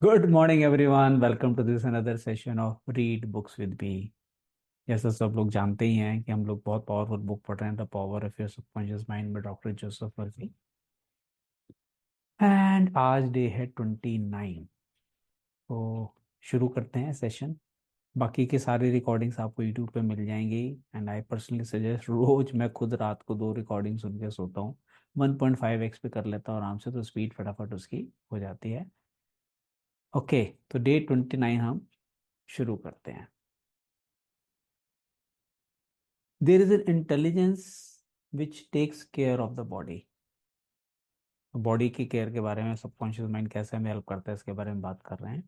Good morning, everyone. Welcome to this another session of Read Books with Me. जैसा सब लोग जानते ही हैं कि हम लोग बहुत पावरफुल बुक पढ़ रहे हैं, the power of your subconscious mind by doctor Joseph Murphy. And आज डे है 29। तो शुरू करते हैं सेशन। बाकी के सारे रिकॉर्डिंग्स आपको यूट्यूब पे मिल जाएंगी। एंड आई पर्सनली सजेस्ट, रोज मैं खुद रात को 2 रिकॉर्डिंग सुन के सोता हूँ। 1.5x पे कर लेता हूँ आराम से, तो स्पीड फटाफट उसकी हो जाती है। ओके, तो डे 29 हम शुरू करते हैं। There is an intelligence which takes care of the body. Body की केयर के बारे में सबकॉन्शियस माइंड कैसे हमें हेल्प करता है, इसके बारे में बात कर रहे हैं।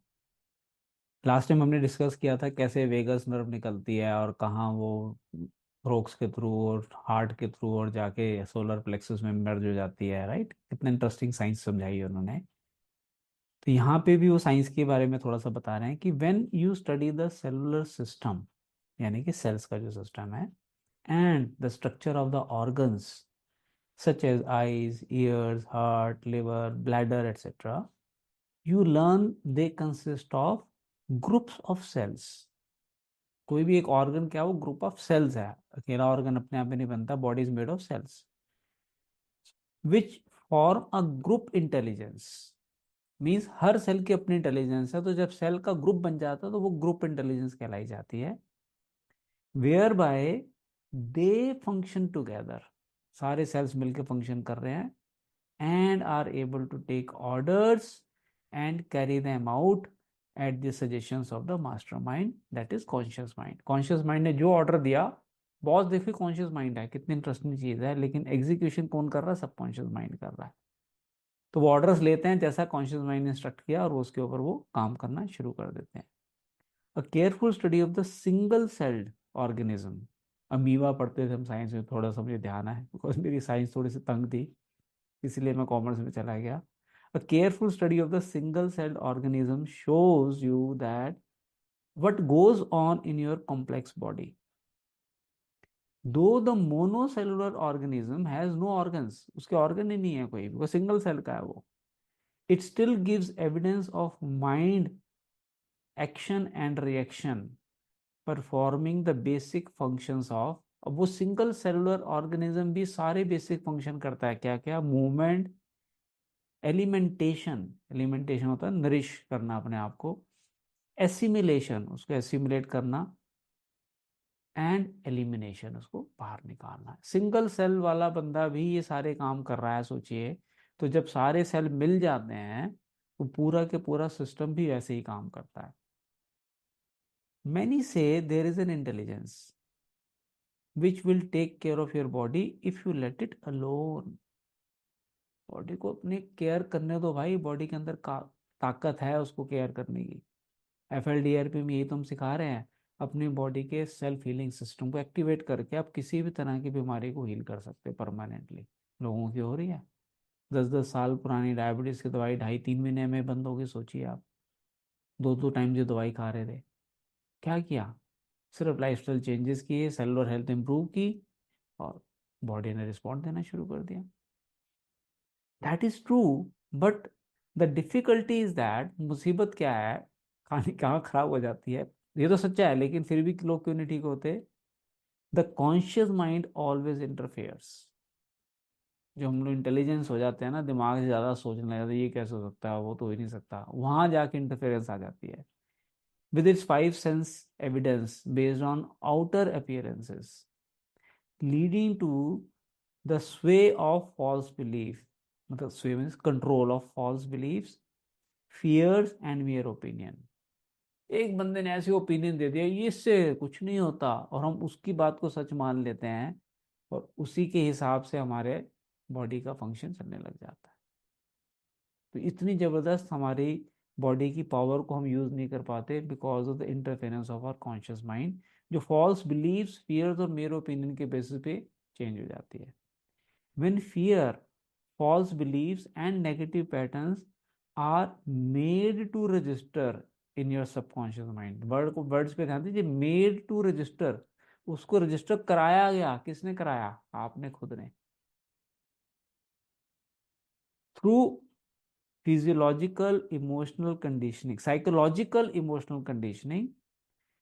लास्ट टाइम हमने डिस्कस किया था कैसे वेगस नर्व निकलती है और कहाँ वो ब्रोक्स के थ्रू और हार्ट के थ्रू और जाके सोलर प्लेक्सस में मर्ज हो जाती है। राइट, कितना इंटरेस्टिंग साइंस समझाई है उन्होंने। तो यहाँ पे भी वो साइंस के बारे में थोड़ा सा बता रहे हैं कि when you study the cellular system, यानी कि सेल्स का जो सिस्टम है, and the structure of the organs such as eyes, ears, heart, liver, bladder, etc., you learn they consist of groups of cells. कोई भी एक ऑर्गन क्या, वो ग्रुप ऑफ सेल्स है। अकेला ऑर्गन अपने आप में नहीं बनता। Body is made of cells which form a group intelligence. Means हर सेल की अपनी इंटेलिजेंस है, तो जब सेल का ग्रुप बन जाता है तो वो ग्रुप इंटेलिजेंस कहलाई जाती है। Where by they function together, सारे सेल्स मिलकर फंक्शन कर रहे हैं, and are able to take orders and carry them out at the suggestions of the mastermind, that is conscious mind. conscious mind ने जो ऑर्डर दिया, बॉस देखिए conscious mind है, कितनी इंटरेस्टिंग चीज है, लेकिन एग्जीक्यूशन कौन कर रहा है? सब कॉन्शियस माइंड कर रहा है। तो वो ऑर्डर्स लेते हैं जैसा कॉन्शियस माइंड ने इंस्ट्रक्ट किया और उसके ऊपर वो काम करना शुरू कर देते हैं। अ careful study of the single celled organism. Amoeba पढ़ते थे हम साइंस में, थोड़ा सा मुझे ध्यान है बिकॉज मेरी साइंस थोड़ी सी तंग थी, इसलिए मैं कॉमर्स में चला गया। A careful study of the single-celled organism shows you that what goes on in your complex body. Though the monocellular organism has no organs, उसके organ ही नहीं है कोई, वो single cell का है वो, it still gives evidence of mind action and reaction performing the basic functions of। अब वो सिंगल सेलुलर ऑर्गेनिज्म भी सारे बेसिक फंक्शन करता है। क्या क्या? मूवमेंट, एलिमेंटेशन, एलिमेंटेशन होता है नरिश करना अपने आप को, एसिमिलेशन, उसको एसिमिलेट करना, एंड एलिमिनेशन, उसको बाहर निकालना। सिंगल सेल वाला बंदा भी ये सारे काम कर रहा है, सोचिए। तो जब सारे सेल मिल जाते हैं तो पूरा के पूरा सिस्टम भी वैसे ही काम करता है। Many say there is an intelligence which will take care of your body if you let it alone. Body को अपने केयर करने दो भाई, बॉडी के अंदर का ताकत है उसको केयर करने की। FLDRP में यही तो हम सिखा रहे हैं, अपनी बॉडी के सेल्फ हीलिंग सिस्टम को एक्टिवेट करके आप किसी भी तरह की बीमारी को हील कर सकते हैं परमानेंटली। लोगों की हो रही है 10-10 साल पुरानी डायबिटीज की दवाई 2.5-3 महीने में बंद हो गई। सोचिए आप, 2-2 टाइम जो दवाई खा रहे थे, क्या किया? सिर्फ लाइफस्टाइल चेंजेस किए, सेलुलर हेल्थ इंप्रूव की और बॉडी ने रिस्पॉन्ड देना शुरू कर दिया। That is true, but the difficulty is that, मुसीबत क्या है, कहानी कहाँ खराब हो जाती है, ये तो सच्चा है लेकिन फिर भी लोग क्यों नहीं ठीक होते? The conscious mind always interferes. जो हम लोग इंटेलिजेंस हो जाते हैं ना, दिमाग से ज्यादा सोचने लग जाते हैं, ये कैसे हो सकता है, वो तो हो ही नहीं सकता, वहां जाके इंटरफेरेंस आ जाती है। With its 5 sense evidence based on outer appearances leading to the sway of false belief. मतलब sway means control of false beliefs, fears and mere opinion. एक बंदे ने ऐसे ओपिनियन दे दिया ये इससे कुछ नहीं होता, और हम उसकी बात को सच मान लेते हैं और उसी के हिसाब से हमारे बॉडी का फंक्शन चलने लग जाता है। तो इतनी जबरदस्त हमारी बॉडी की पावर को हम यूज नहीं कर पाते because of the interference of our conscious mind, जो फॉल्स बिलीव्स, फियर्स और मेयर ओपिनियन के बेसिस पे चेंज हो जाती है। When fear, false beliefs and negative patterns are made to register in your subconscious mind। Word को, words पे ध्यान दीजिए, made to register। उसको रजिस्टर कराया गया, किसने कराया? आपने खुद ने। Through physiological emotional conditioning, psychological emotional conditioning,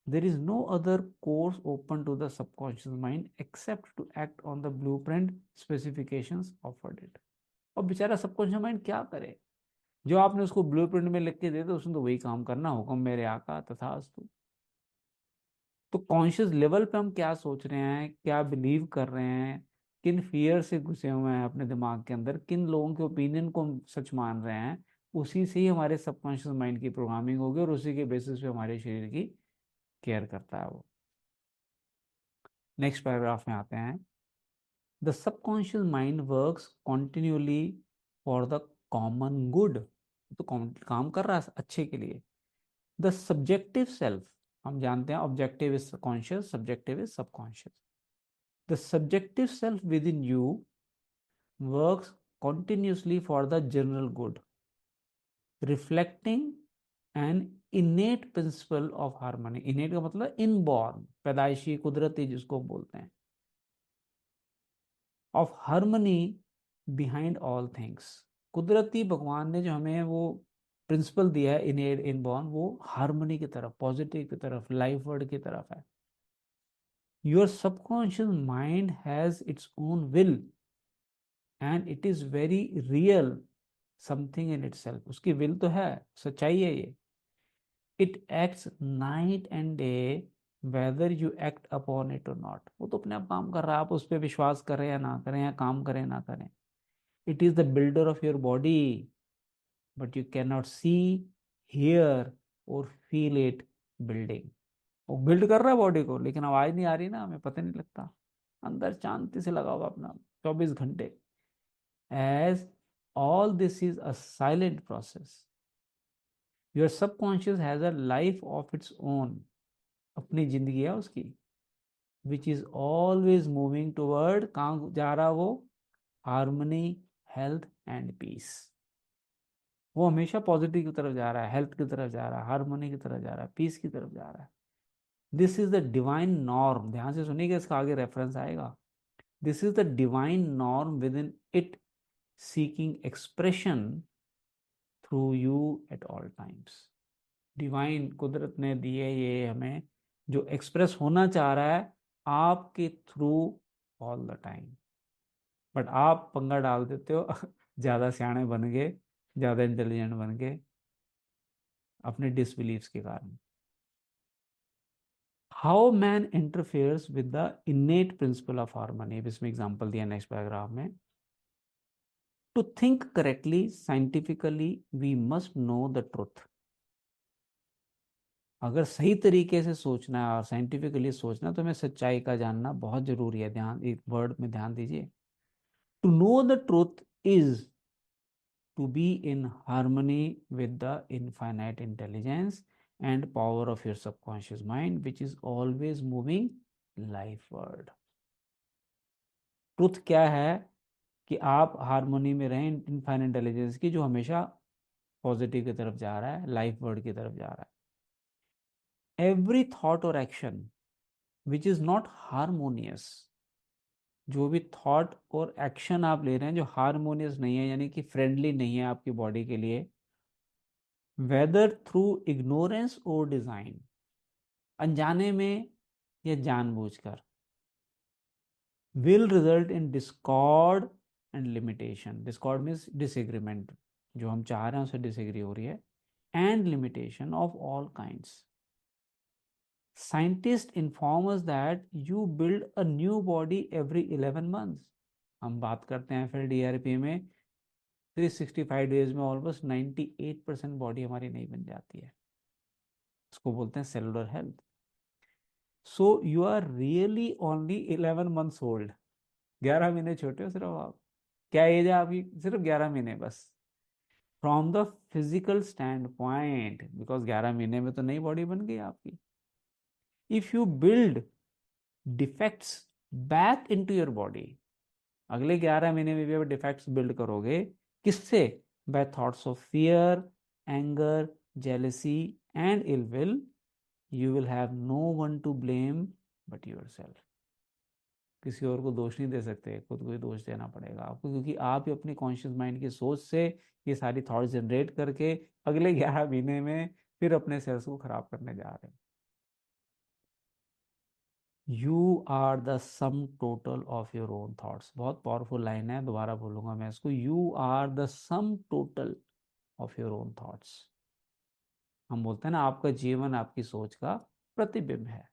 there is no other course open to the subconscious mind except to act on the blueprint specifications offered it. और बेचारा सबकॉन्शियस माइंड क्या करे, जो आपने उसको ब्लूप्रिंट में लिख के दे दो उसने तो वही काम करना, हुक्म मेरे आका तथास्तु। तो कॉन्शियस लेवल पे हम क्या सोच रहे हैं, क्या बिलीव कर रहे हैं, किन फियर से घुसे हुए हैं अपने दिमाग के अंदर, किन लोगों के ओपिनियन को हम सच मान रहे हैं, उसी से ही हमारे सबकॉन्शियस माइंड की प्रोग्रामिंग होगी और उसी के बेसिस पे हमारे शरीर की केयर करता है वो। नेक्स्ट पैराग्राफ में आते हैं। The subconscious mind works continuously for the common good, तो काम कर रहा है अच्छे के लिए। द सब्जेक्टिव सेल्फ, हम जानते हैं objective is conscious, subjective is subconscious. The subjective self with in you works continuously for the general good, reflecting an innate principle of harmony। innate का मतलब इनबॉर्न, पैदाइशी, कुदरती जिसको बोलते हैं, of harmony behind all things। कुदरती भगवान ने जो हमें वो प्रिंसिपल दिया है इनेट इनबॉर्न, वो हार्मनी की तरफ, पॉजिटिव की तरफ, लाइफ वर्ड की तरफ है। Your subconscious mind has its own will and it is very real something in itself. उसकी विल तो है, सच्चाई है ये। It acts night and day whether you act upon it और नॉट। वो तो अपने आप काम कर रहा है, आप उस पर विश्वास करें या ना करें, या काम करें ना करें। It is the builder of your body but you can not see, hear or feel it building. वो बिल्ड कर रहा है बॉडी को, लेकिन आवाज नहीं आ रही ना, हमें पता नहीं लगता, अंदर शांति से लगा होगा अपना 24 घंटे। as all this is a silent process, your subconscious has a life of its own, अपनी जिंदगी है उसकी, which is always moving toward, कहाँ जा रहा वो, harmony, health and peace। वो हमेशा पॉजिटिव की तरफ जा रहा है, हेल्थ की तरफ जा रहा है, हार्मोनी की तरफ जा रहा है, पीस की तरफ जा रहा है। This is the divine norm, ध्यान से सुनिएगा, इसका आगे रेफरेंस आएगा। This is the divine norm with in it seeking expression through you at all times। Divine कुदरत ने दिए ये हमें, जो एक्सप्रेस होना चाह रहा है आपके through all the time. But आप पंगा डाल देते हो ज्यादा सियाने बन गए, ज्यादा इंटेलिजेंट बन गए अपने डिसबिलीव्स के कारण। How man interferes with the इनेट principal of harmony, इसमें एग्जांपल दिया नेक्स्ट पैराग्राफ में। To think correctly, scientifically, we must know the truth। अगर सही तरीके से सोचना है और साइंटिफिकली सोचना है तो हमें सच्चाई का जानना बहुत जरूरी है। ध्यान, एक वर्ड में ध्यान दीजिए। To know the truth is to be in harmony with the infinite intelligence and power of your subconscious mind which is always moving lifeward. Truth क्या है कि आप हार्मोनी में रहें इनफाइनाइट इंटेलिजेंस की, जो हमेशा पॉजिटिव की तरफ जा रहा है, लाइफ वर्ड की तरफ जा रहा है। एवरी थॉट और action which is not harmonious, जो भी थॉट और एक्शन आप ले रहे हैं जो हारमोनियस नहीं है, यानी कि फ्रेंडली नहीं है आपकी बॉडी के लिए, वेदर थ्रू इग्नोरेंस और डिजाइन, अनजाने में या जानबूझकर, will result in discord and limitation। discord means disagreement, जो हम चाह रहे हैं उससे डिसएग्री हो रही है, and limitation of all kinds। scientists inform us that you build a new body every 11 months। हम बात करते हैं फिर DRP में 365 डेज में ऑलमोस्ट 98% बॉडी हमारी नहीं बन जाती है, उसको बोलते हैं cellular health. So you are really only 11 months old, 11 महीने छोटे हो सिर्फ आप। क्या एज है आपकी? सिर्फ 11 महीने बस। From the physical stand point, because 11 महीने में तो नई बॉडी बन गई आपकी। If you build defects back into your body, अगले 11 महीने में भी आप डिफेक्ट्स बिल्ड करोगे, किससे? By thoughts of fear, anger, jealousy and ill will, you will have no one to blame but yourself। किसी और को दोष नहीं दे सकते, खुद को ही दोष देना पड़ेगा आपको, क्योंकि आप ही अपनी कॉन्शियस माइंड की सोच से ये सारी थॉट्स जनरेट करके अगले 11 महीने में फिर अपने सेल्स को खराब करने जा रहे हैं। You are the sum total of your own thoughts. बहुत पावरफुल लाइन है, दोबारा बोलूंगा मैं इसको। You are the sum total of your own thoughts. हम बोलते हैं ना, आपका जीवन आपकी सोच का प्रतिबिंब है,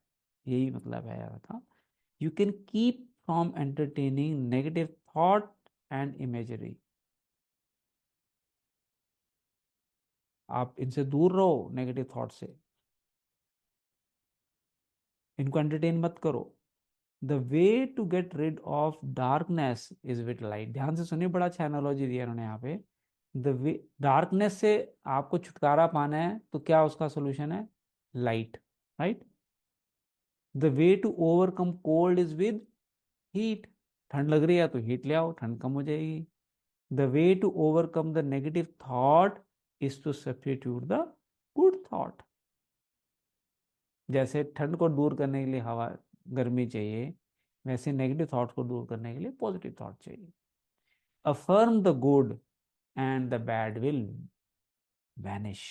यही मतलब है यार था। You can keep from entertaining negative thought and imagery. आप इनसे दूर रहो, नेगेटिव थॉट से, इनको एंटरटेन मत करो। The way to get rid of darkness is with light. ध्यान से सुनिए, बड़ा अच्छा एनालॉजी दिया उन्होंने यहाँ पे। द वे, डार्कनेस से आपको छुटकारा पाना है तो क्या उसका सोल्यूशन है? Light, right. The way to overcome cold is with heat. ठंड लग रही है तो हीट ले आओ, ठंड कम हो जाएगी। The way to overcome the negative thought is to substitute the good thought. जैसे ठंड को दूर करने के लिए हवा, गर्मी चाहिए, वैसे नेगेटिव थॉट को दूर करने के लिए पॉजिटिव थॉट चाहिए। Affirm the good and the bad will vanish.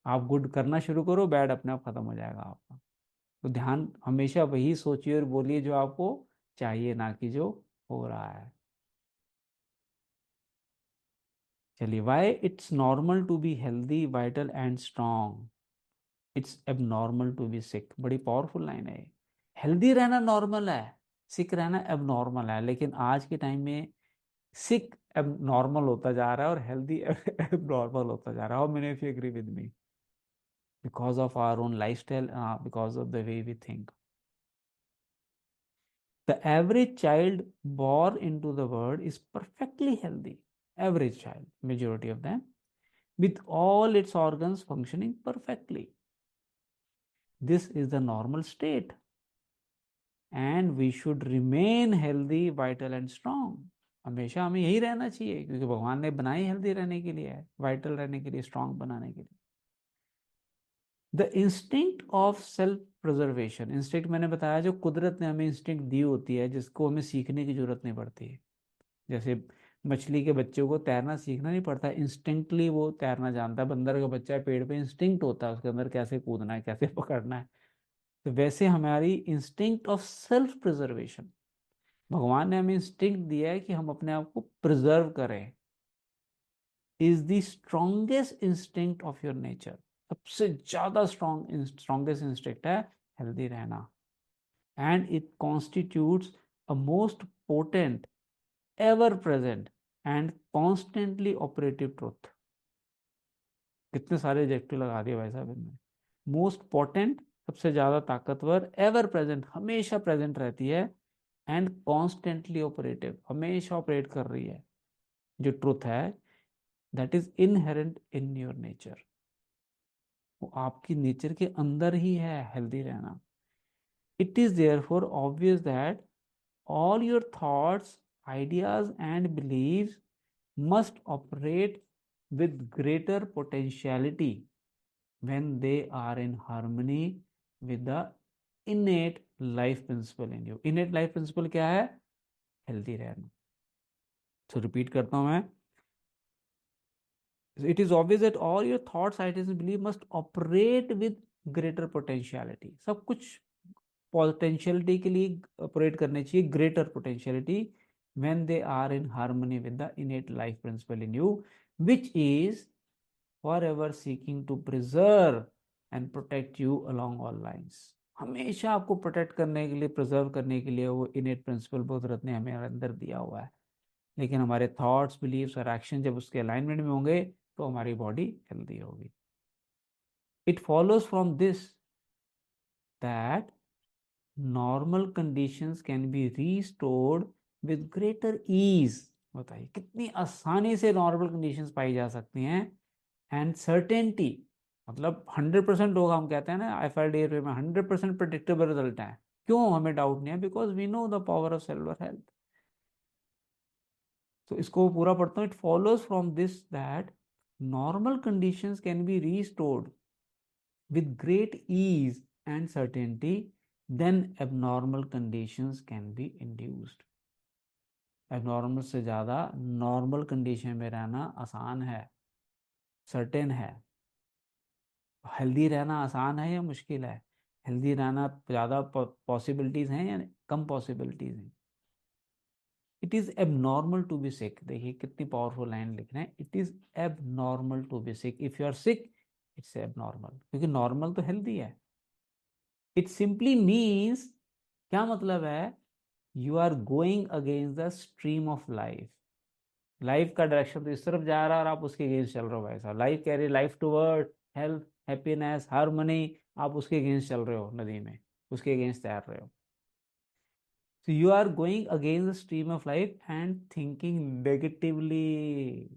आप गुड करना शुरू करो, बैड अपने आप खत्म हो जाएगा आपका। तो ध्यान हमेशा वही सोचिए और बोलिए जो आपको चाहिए, ना कि जो हो रहा है। चलिए, why it's normal to be healthy, vital and strong, it's abnormal to be sick. बड़ी पावरफुल लाइन है। हेल्दी रहना नॉर्मल है, सिक रहना एबनॉर्मल है। लेकिन आज के टाइम में सिक एबनॉर्मल होता जा रहा है और हेल्दी एबनॉर्मल होता जा रहा है। How many of you agree with me? Because of our own lifestyle, because of the way we think. The average child born into the world is perfectly healthy. Average child, majority of them, with all its organs functioning perfectly. This is the normal state. And we should remain healthy, vital and strong. हमेशा हमें यही रहना चाहिए, क्योंकि भगवान ने बनाई healthy रहने के लिए है, वाइटल रहने के लिए, स्ट्रांग बनाने के लिए। The instinct of self preservation. Instinct मैंने बताया, जो कुदरत ने हमें इंस्टिंक्ट दी होती है, जिसको हमें सीखने की जरूरत नहीं पड़ती है। जैसे मछली के बच्चों को तैरना सीखना नहीं पड़ता, इंस्टिंक्टली वो तैरना जानता है। बंदर का बच्चा है, पेड़ पे इंस्टिंक्ट होता है उसके अंदर, कैसे कूदना है, कैसे पकड़ना है। तो वैसे हमारी इंस्टिंक्ट ऑफ सेल्फ प्रिजर्वेशन, भगवान ने हमें इंस्टिंक्ट दिया है कि हम अपने आप को प्रिजर्व करें, is the strongest instinct of your nature. सबसे ज्यादा स्ट्रॉन्गेस्ट इंस्टिंक्ट है हेल्दी रहना। And it constitutes a most potent, ever present and constantly operative truth. कितने सारे एडजेक्टिव लगा दिए भाई साहब इनमें। मोस्ट पोटेंट, सबसे ज्यादा ताकतवर, एवर प्रेजेंट, हमेशा प्रेजेंट रहती है, एंड कॉन्स्टेंटली ऑपरेटिव, हमेशा ऑपरेट कर रही है, जो ट्रुथ है, that is inherent in your nature. वो आपकी नेचर के अंदर ही है हेल्दी रहना। It is therefore obvious that all your thoughts, ideas and beliefs must operate with greater potentiality when they are in harmony with the innate life principle in you. Innate life principle क्या है? Healthy रहना। तो repeat करता हूं मैं। It is obvious that all your thoughts, ideas and beliefs must operate with greater potentiality. सब कुछ potentiality के लिए ऑपरेट करने चाहिए, greater potentiality, when they are in harmony with the innate life principle in you, which is forever seeking to preserve and protect you along all lines. हमेशा आपको protect करने के लिए, प्रिजर्व करने के लिए वो इनेट प्रिंसिपल कुदरत ने हमें अंदर दिया हुआ है। लेकिन हमारे थॉट्स, बिलीव्स और एक्शन जब उसके अलाइनमेंट में होंगे तो हमारी बॉडी हेल्दी होगी। It follows from this that normal conditions can be restored with greater ease. बताइए कितनी आसानी से नॉर्मल कंडीशंस पाई जा सकती हैं, एंड सर्टेनिटी, मतलब 100% होगा। हम कहते हैं ना FIDA में 100% प्रेडिक्टेबल रिजल्ट है। क्यों हमें डाउट नहीं है? Because we know the power of cellular health. तो इसको पूरा पढ़ता हूँ। It follows from this that normal conditions can be restored with great ease and certainty then abnormal conditions can be induced. Abnormal से ज़्यादा normal condition में रहना आसान है, सर्टेन है। हेल्दी रहना आसान है या मुश्किल है? हेल्दी रहना ज़्यादा पॉसिबिलिटीज़ हैं या कम पॉसिबिलिटीज़ हैं? It is abnormal to be sick. देखिए कितनी पावरफुल लाइन लिख रहे हैं, it is abnormal to be sick. If you are sick it's abnormal, क्योंकि नॉर्मल तो हेल्दी है। इट सिंपली मीन्स, क्या मतलब है, you are going against the stream of life. Life का डायरेक्शन तो इस तरफ जा रहा है और आप उसके अगेंस्ट चल रहे हो। भाई साहब, लाइफ कह रही है life toward health, happiness, harmony, आप उसके अगेंस्ट चल रहे हो, नदी में उसके अगेंस्ट तैर रहे हो। So you are going against the stream of life and thinking negatively,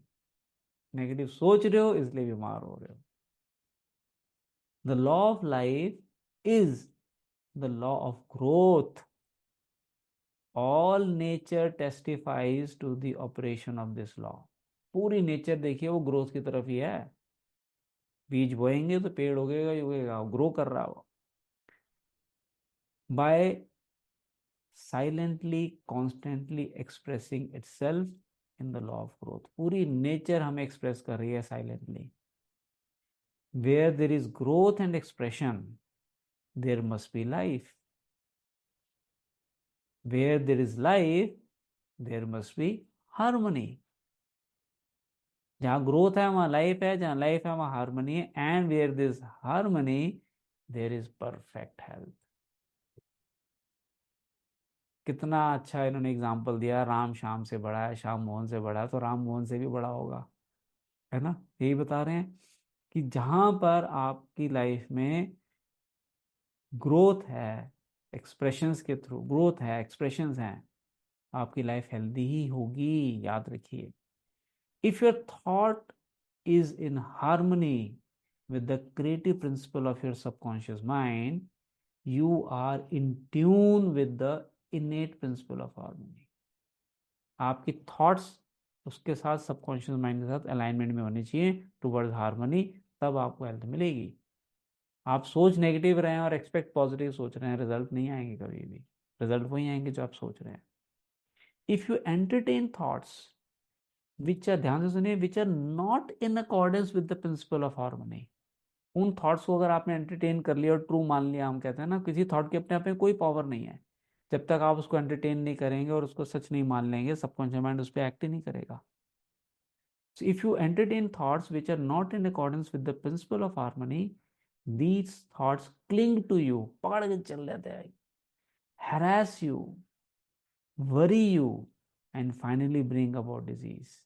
negative सोच रहे हो इसलिए बीमार हो रहे हो। The law of life is the law of growth. All nature testifies to the operation of this law. पूरी nature देखिए वो ग्रोथ की तरफ ही है। बीज बोएंगे तो पेड़ उगेगा ही उगेगा, ग्रो कर रहा हो। By silently constantly expressing itself in the law of growth. पूरी नेचर हमें एक्सप्रेस कर रही है silently. Where there is growth and expression there must be life. Where there is life there must be harmony. जहाँ growth है वहाँ life है, जहाँ लाइफ है वहाँ हार्मनी है। And where there is harmony there is perfect health. कितना अच्छा इन्होंने एग्जाम्पल दिया, राम श्याम से बड़ा है, श्याम मोहन से बड़ा है, तो राम मोहन से भी बड़ा होगा, है ना। यही बता रहे हैं कि जहां पर आपकी लाइफ में ग्रोथ है, एक्सप्रेशंस के थ्रू ग्रोथ है, एक्सप्रेशंस हैं, आपकी लाइफ हेल्दी ही होगी, याद रखिए। If your thought is in harmony with the creative principle of your subconscious mind, you are in tune with the innate principle of harmony. आपकी thoughts उसके साथ, सबकॉन्शियस माइंड के साथ अलाइनमेंट में होनी चाहिए टुवर्ड्स हार्मनी, तब आपको हेल्थ मिलेगी। आप सोच नेगेटिव रहे हैं और एक्सपेक्ट पॉजिटिव सोच रहे हैं, रिजल्ट नहीं आएंगे कभी भी। रिजल्ट वही आएंगे जो आप सोच रहे हैं। If you entertain thoughts which are, ध्यान से सुनिए, which are not in accordance with the principle of harmony. उन थॉट्स को अगर आपने एंटरटेन कर लिया और ट्रू मान लिया, हम कहते हैं ना किसी थॉट की अपने आप में कोई पावर नहीं है। जब तक आप उसको एंटरटेन नहीं करेंगे और उसको सच नहीं मान लेंगे, सबकॉन्शियस माइंड उस पर एक्ट ही नहीं करेगा। So if you entertain thoughts which are not in accordance with the principle of harmony, these thoughts cling to you, पकड़ के चल जाते हैं, harass you, worry you, and finally bring about disease.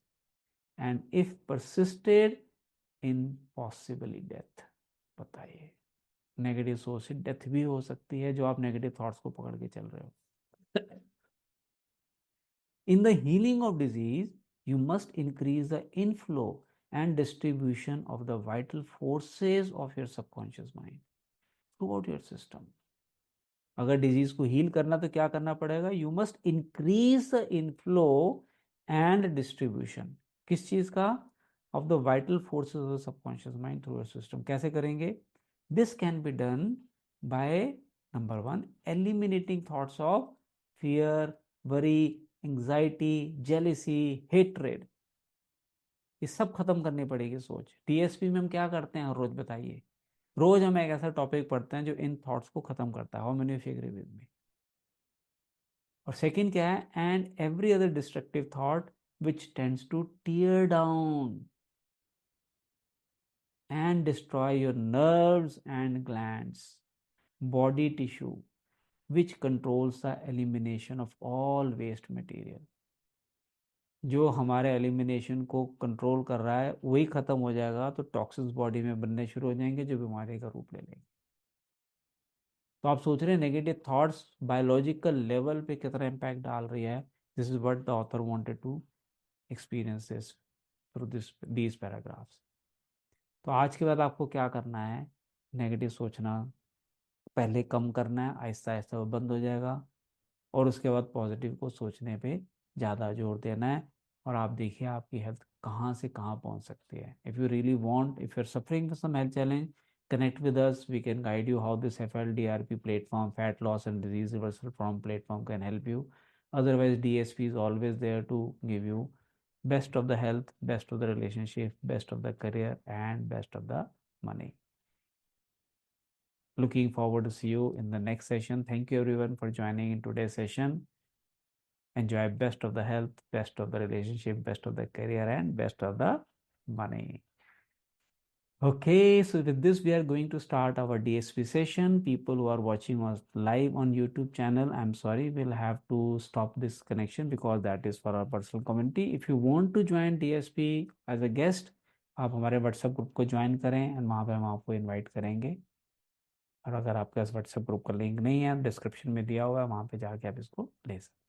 And if persisted in possibly death. बताइए, negative सोच से death भी हो सकती है जो आप नेगेटिव थॉट्स को पकड़ के चल रहे हो। In the healing of disease you must increase the inflow and distribution of the vital forces of your subconscious mind throughout your system. अगर डिजीज को हील करना तो क्या करना पड़ेगा? You must increase the inflow and distribution. किस चीज का? Of the vital forces of the subconscious mind through your system. कैसे करेंगे? This can be done by number 1, eliminating thoughts of fear, worry, anxiety, jealousy, hatred. ये सब खत्म करनी पड़ेगी सोच। टीएसपी में हम क्या करते हैं रोज, बताइए? रोज हम एक ऐसा टॉपिक पढ़ते हैं जो इन थॉट्स को खत्म करता है। How many of you agree with me? और सेकंड क्या है? And every other destructive thought which tends to tear down and destroy your nerves and glands, body tissue, which controls the elimination of all waste material. जो हमारे elimination को control कर रहा है वही खत्म हो जाएगा तो टॉक्सिन्स बॉडी में बनने शुरू हो जाएंगे जो बीमारी का रूप ले लेंगे। तो आप सोच रहे हैं नेगेटिव थॉट्स बायोलॉजिकल लेवल पे कितना इम्पैक्ट डाल रही है। This is what the author wanted to experience this through these paragraphs. तो आज के बाद आपको क्या करना है? नेगेटिव सोचना पहले कम करना है, आहिस्ता आहिस्ता वो बंद हो जाएगा, और उसके बाद पॉजिटिव को सोचने पे ज़्यादा जोर देना है। और आप देखिए आपकी हेल्थ कहाँ से कहाँ पहुँच सकती है। If you really want, if you are suffering from some health challenge, connect with us. We can guide you how this FLDRP platform, fat loss and disease reversal from platform, can help you. Otherwise, DSP is always there to give you best of the health, best of the relationship, best of the career, and best of the money. Looking forward to see you in the next session. Thank you everyone for joining in today's session. Enjoy best of the health, best of the relationship, best of the career, and best of the money. Okay, so with this, we are going to start our DSP session. People who are watching us live on YouTube channel, I'm sorry, we'll have to stop this connection because that is for our personal community. If you want to join DSP as a guest, आप हमारे WhatsApp group को join करें and वहाँ पे हम आपको invite करेंगे. और अगर आपके पास WhatsApp ग्रुप का लिंक नहीं है, डिस्क्रिप्शन में दिया हुआ है, वहाँ पे जाके आप इसको ले सकते हैं.